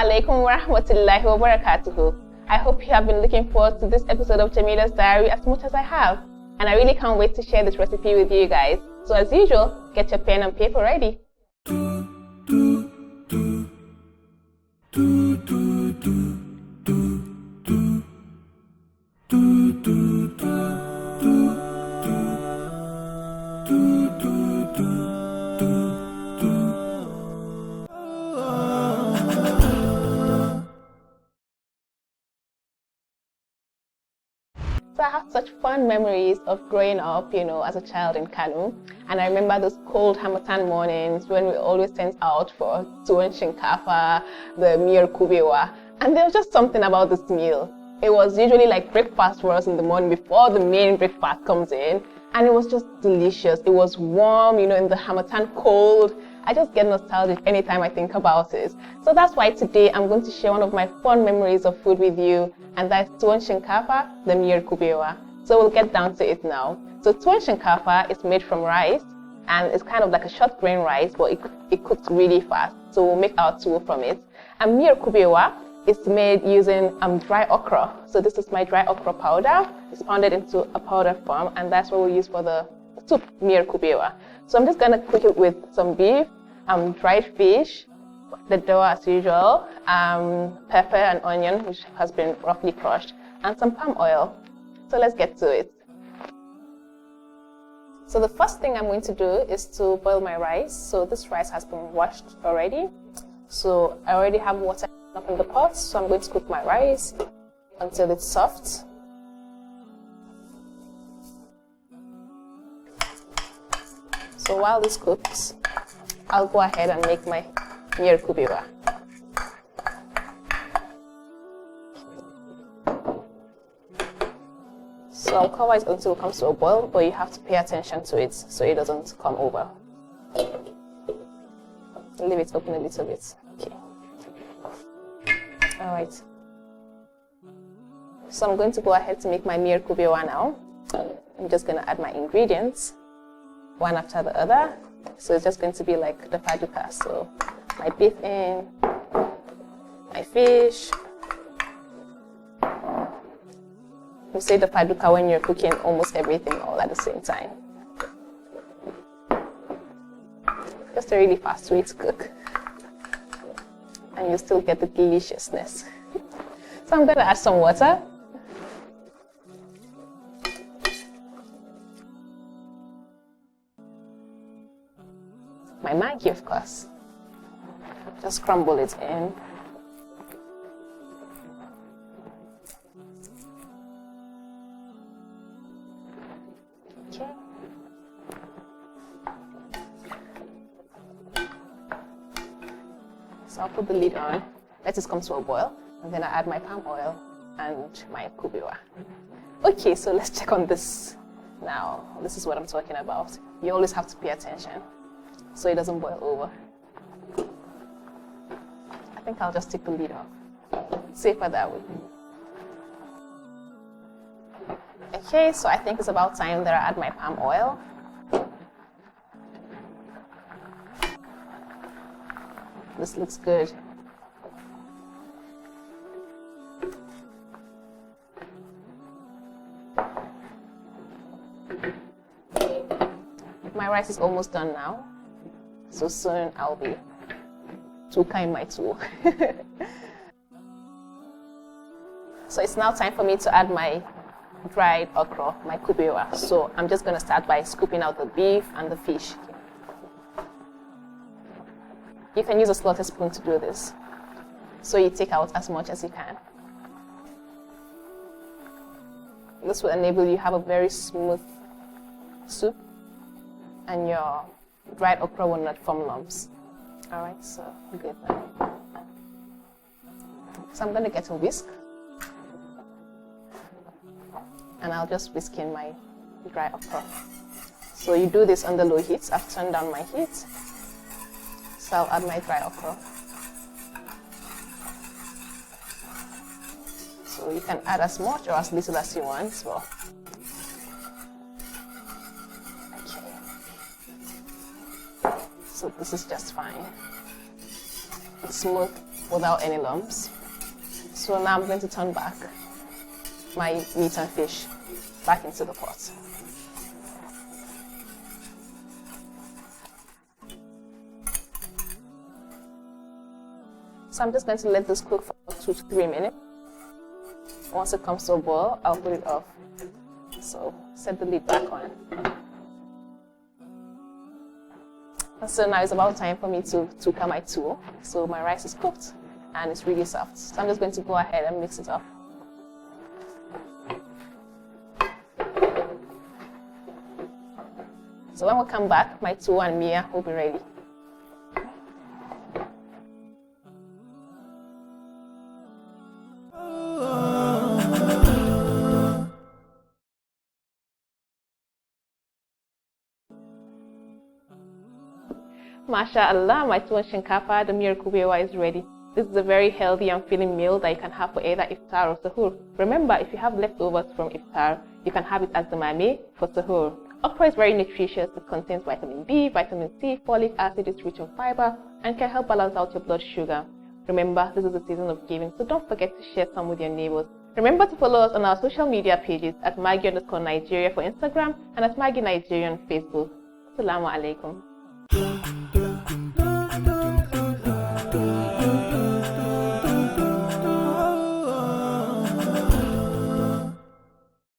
alaikum wa rahmatullahi wa barakatuhu. I hope you have been looking forward to this episode of Jamila's Diary as much as I have. And I really can't wait to share this recipe with you guys. So as usual, get your pen and paper ready. So I have such fond memories of growing up, as a child in Kano. And I remember those cold Hamatan mornings when we always sent out for Tuwon, Shinkafa, the Miyar, Kubewa. And there was just something about this meal. It was usually like breakfast for us in the morning before the main breakfast comes in. And it was just delicious. It was warm, in the Hamatan cold. I just get nostalgic anytime I think about it. So that's why today I'm going to share one of my fond memories of food with you, and that's Tuwon Shinkafa, the Miyar Kubewa. So we'll get down to it now. So Tuwon Shinkafa is made from rice, and it's kind of like a short grain rice, but it cooks really fast. So we'll make our tuwo from it. And Miyar Kubewa is made using dry okra. So this is my dry okra powder. It's pounded into a powder form, and that's what we use for the soup, Miyar Kubewa. So I'm just gonna cook it with some beef, dried fish, the dough as usual, pepper and onion, which has been roughly crushed, and some palm oil. So let's get to it. So the first thing I'm going to do is to boil my rice. So this rice has been washed already. So I already have water up in the pot, so I'm going to cook my rice until it's soft. So while this cooks, I'll go ahead and make my Miyar Kubewa. So I'll cover it until it comes to a boil, but you have to pay attention to it so it doesn't come over. Leave it open a little bit. Okay. Alright. So I'm going to go ahead to make my Miyar Kubewa now. I'm just going to add my ingredients one after the other. So it's just going to be like the faduka. So my beef in, my fish. You say the faduka when you're cooking almost everything all at the same time. Just a really fast way to cook. And you still get the deliciousness. So I'm going to add some water. My Maggi, of course. Just crumble it in. Okay. So I'll put the lid on, let it come to a boil, and then I add my palm oil and my kubewa. Okay, so let's check on this now. This is what I'm talking about. You always have to pay attention so it doesn't boil over. I think I'll just take the lid off. Safer that way. Okay, so I think it's about time that I add my palm oil. This looks good. My rice is almost done now. So soon I'll be tuka my tuwo. So it's now time for me to add my dried okra, my kubewa. So I'm just gonna start by scooping out the beef and the fish. You can use a slaughter spoon to do this. So you take out as much as you can. This will enable you to have a very smooth soup, and your dried okra will not form lumps. Alright, so good now. So I'm going to get a whisk, and I'll just whisk in my dry okra. So you do this on the low heat. I've turned down my heat. So I'll add my dry okra. So you can add as much or as little as you want. So So this is just fine. It's smooth without any lumps. So now I'm going to turn back my meat and fish back into the pot. So I'm just going to let this cook for 2 to 3 minutes. Once it comes to a boil, I'll put it off. So set the lid back on. And so now it's about time for me to cook my tuwo. So my rice is cooked and it's really soft. So I'm just going to go ahead and mix it up. So when we come back, my tuwo and Miyar will be ready. MashaAllah, my Tuwon Shinkafa, the Miyar Kubewa is ready. This is a very healthy and filling meal that you can have for either iftar or sahur. Remember, if you have leftovers from iftar, you can have it as the mame for sahur. Okra is very nutritious. It contains vitamin B, vitamin C, folic acid, is rich in fiber, and can help balance out your blood sugar. Remember, this is the season of giving, so don't forget to share some with your neighbors. Remember to follow us on our social media pages at Maggie_Nigeria for Instagram and at Maggie Nigeria on Facebook. Assalamu alaikum.